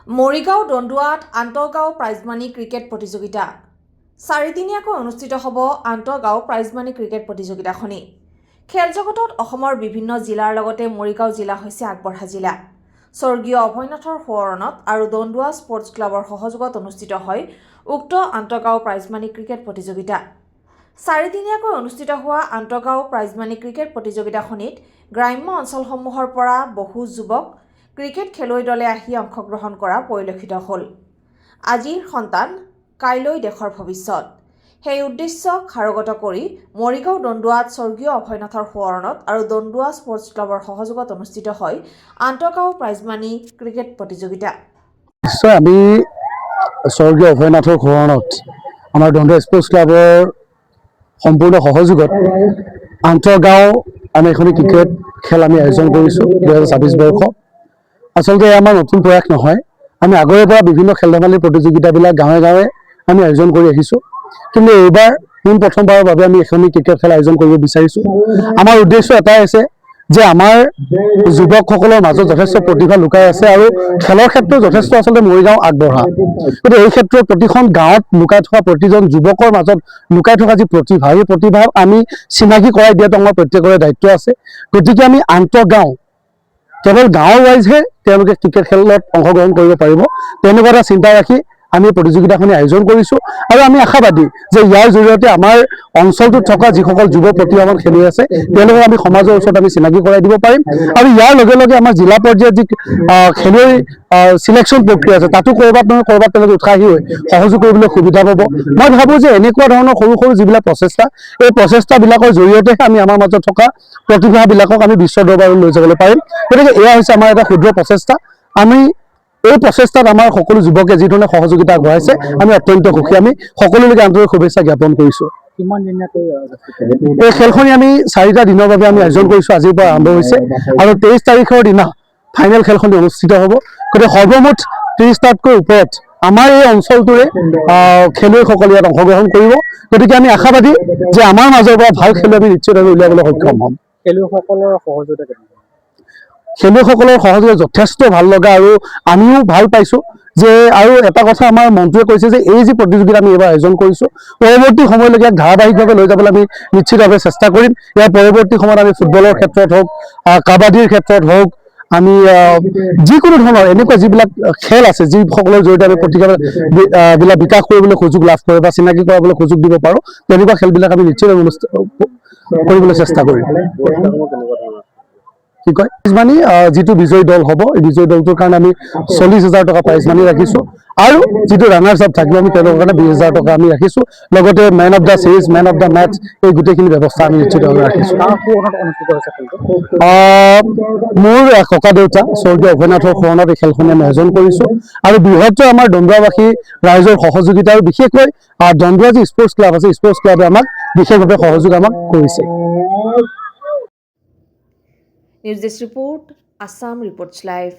Morigaon দণ্ডুৱাত আন্তঃগাঁও prize money cricket প্ৰতিযোগিতা চাৰিদিনীয়াকৈ অনুষ্ঠিত হ'ব আন্তঃগাঁও প্ৰাইজমানি ক্ৰিকেট প্ৰতিযোগিতাখনি। খেল জগতত অসমৰ বিভিন্ন জিলাৰ লগতে মৰিগাঁও জিলা হৈছে আগবঢ়া জিলা। স্বৰ্গীয় অভয়নাথৰ সোঁৱৰণত আৰু দণ্ডুৱা স্পৰ্টছ ক্লাবৰ সহযোগত অনুষ্ঠিত হয় উক্ত আন্তঃগাঁও প্ৰাইজমানি ক্ৰিকেট প্ৰতিযোগিতা। চাৰিদিনীয়াকৈ অনুষ্ঠিত হোৱা আন্তঃগাঁও প্ৰাইজমানি ক্ৰিকেট প্ৰতিযোগিতাখনিত গ্ৰাম্য অঞ্চলসমূহৰ পৰা বহু যুৱক ক্ৰিকেট খেলুৱৈ দলে আহি অংশগ্ৰহণ কৰা পৰিলক্ষিত হ'ল। আজিৰ সন্তান কাইলৈ দেশৰ ভৱিষ্যত, সেই উদ্দেশ্যক সাৰোগত কৰি মৰিগাঁও দণ্ডুৱাত স্বৰ্গীয় অভয়নাথৰ সোঁৱৰণত আৰু দণ্ডুৱা স্পৰ্টছ ক্লাবৰ সহযোগত অনুষ্ঠিত হয় আন্তঃগাঁও প্ৰাইজমানি ক্ৰিকেট প্ৰতিযোগিতা। নিশ্চয় আমি স্বৰ্গীয় অভয়নাথৰ সোঁৱৰণত আমাৰ দণ্ডুৱা স্পৰ্টছ ক্লাবৰ সম্পূৰ্ণ সহযোগত আন্তঃগাঁও আমি এখন ক্ৰিকেট খেল আমি আয়োজন কৰিছোঁ 2026 বৰ্ষ। আচলতে আমাৰ নতুন প্ৰয়াস নহয়, আমি আগৰে পৰা বিভিন্ন খেল ধেমালিৰ প্ৰতিযোগিতাবিলাক গাঁৱে গাঁৱে আমি আয়োজন কৰি আহিছোঁ, কিন্তু এইবাৰ প্ৰথমবাৰৰ বাবে আমি এখন ক্ৰিকেট খেল আয়োজন কৰিব বিচাৰিছোঁ। আমাৰ উদ্দেশ্য এটাই আছে যে আমাৰ যুৱকসকলৰ মাজত যথেষ্ট প্ৰতিভা লুকাই আছে আৰু খেলৰ ক্ষেত্ৰত যথেষ্ট আচলতে মৰিগাঁও আগবঢ়া। গতিকে এই ক্ষেত্ৰত প্ৰতিখন গাঁৱত লুকাই থকা প্ৰতিজন যুৱকৰ মাজত লুকাই থকা যি প্ৰতিভা, এই প্ৰতিভা আমি চিনাকি কৰাই দিয়াটো আমাৰ প্ৰত্যেকৰে দায়িত্ব আছে। গতিকে আমি আন্তঃগাঁও কেৱল গাঁৱৰ ৱাইজহে তেওঁলোকে ক্ৰিকেট খেলত অংশগ্ৰহণ কৰিব পাৰিব, তেনেকুৱা এটা চিন্তা ৰাখি আমি প্ৰতিযোগিতাখনি আয়োজন কৰিছোঁ। আৰু আমি আশাবাদী যে ইয়াৰ জৰিয়তে আমাৰ অঞ্চলটোত থকা যিসকল যুৱ প্ৰতিভাৱান খেলুৱৈ আছে তেওঁলোকক আমি সমাজৰ ওচৰত আমি চিনাকি কৰাই দিব পাৰিম। আৰু ইয়াৰ লগে লগে আমাৰ জিলা পৰ্যায়ত যি খেলুৱৈ চিলেকশ্যন প্ৰক্ৰিয়া আছে তাতো ক'ৰবাত নহয় ক'ৰবাত তেওঁলোকে উৎসাহী হৈ সহযোগ কৰিবলৈ সুবিধা পাব। মই ভাবোঁ যে এনেকুৱা ধৰণৰ সৰু সৰু যিবিলাক প্ৰচেষ্টা, এই প্ৰচেষ্টাবিলাকৰ জৰিয়তেহে আমি আমাৰ মাজত থকা প্ৰতিভাবিলাকক আমি বিশ্ব দৰবাৰলৈ লৈ যাবলৈ পাৰিম। গতিকে এয়া হৈছে আমাৰ এটা ক্ষুদ্ৰ প্ৰচেষ্টা। আমি এই প্ৰচেষ্টাত আমাৰ সকলো যুৱকে যিধৰণে সহযোগিতা আগবঢ়াইছে আমি অত্যন্ত সুখী। আমি সকলোলৈকে আন্তৰিক শুভেচ্ছা জ্ঞাপন কৰিছোঁ। এই খেলখনি আমি 4টা দিনৰ বাবে আমি আয়োজন কৰিছোঁ। আজিৰ পৰা আৰম্ভ হৈছে আৰু 23 তাৰিখৰ দিনা ফাইনেল খেলখনি অনুষ্ঠিত হ'ব। গতিকে সৰ্বমুঠ 30টাতকৈ ওপৰত আমাৰ এই অঞ্চলটোৰে খেলুৱৈসকলে ইয়াত অংশগ্ৰহণ কৰিব। গতিকে আমি আশাবাদী যে আমাৰ মাজৰ পৰা ভাল খেলুৱৈ আমি নিশ্চিতভাৱে উলিয়াবলৈ সক্ষম হ'ম। খেলুৱৈসকলৰ সহযোগিতা যথেষ্ট ভাল লগা আৰু আমিও ভাল পাইছোঁ। যে আৰু এটা কথা আমাৰ মন্ত্ৰীয়ে কৈছে যে এই যি প্ৰতিযোগিতা আমি এইবাৰ আয়োজন কৰিছোঁ পৰৱৰ্তী সময়লৈকে ইয়াক ধাৰাবাহিকভাৱে লৈ যাবলৈ আমি নিশ্চিতভাৱে চেষ্টা কৰিম। ইয়াৰ পৰৱৰ্তী সময়ত আমি ফুটবলৰ ক্ষেত্ৰত হওক, কাবাডীৰ ক্ষেত্ৰত হওক, আমি যিকোনো ধৰণৰ এনেকুৱা যিবিলাক খেল আছে যিসকলৰ জৰিয়তে আমি প্ৰতিভাবিলাক বিকাশ কৰিবলৈ সুযোগ লাভ কৰে বা চিনাকি কৰাবলৈ সুযোগ দিব পাৰোঁ, তেনেকুৱা খেলবিলাক আমি নিশ্চিতভাৱে কৰিবলৈ চেষ্টা কৰিম। কি কয় প্ৰাইজমানি যিটো বিজয়ী দল হ'ব, এই বিজয়ী দলটোৰ কাৰণে আমি 40,000 টকা প্ৰাইজমানি ৰাখিছোঁ আৰু যিটো ৰানাৰ্ছ আপ থাকিব আমি তেওঁলোকৰ কাৰণে 20,000 টকা আমি ৰাখিছোঁ। লগতে man of the series, man of the match এই গোটেইখিনি ব্যৱস্থা আমি নিশ্চিতভাৱে ৰাখিছোঁ। মোৰ ককা দেউতা স্বৰ্গীয় অভয়নাথৰ সোঁৱৰণত এই খেলখনি আমি আয়োজন কৰিছোঁ আৰু বৃহত্তৰ আমাৰ দণ্ডুৱাবাসী ৰাইজৰ সহযোগিতা আৰু বিশেষকৈ দণ্ডুৱা যি স্পৰ্টছ ক্লাব আছে, স্পৰ্টছ ক্লাবে আমাক বিশেষভাৱে সহযোগ আমাক কৰিছে। News desk report, Assam reports live.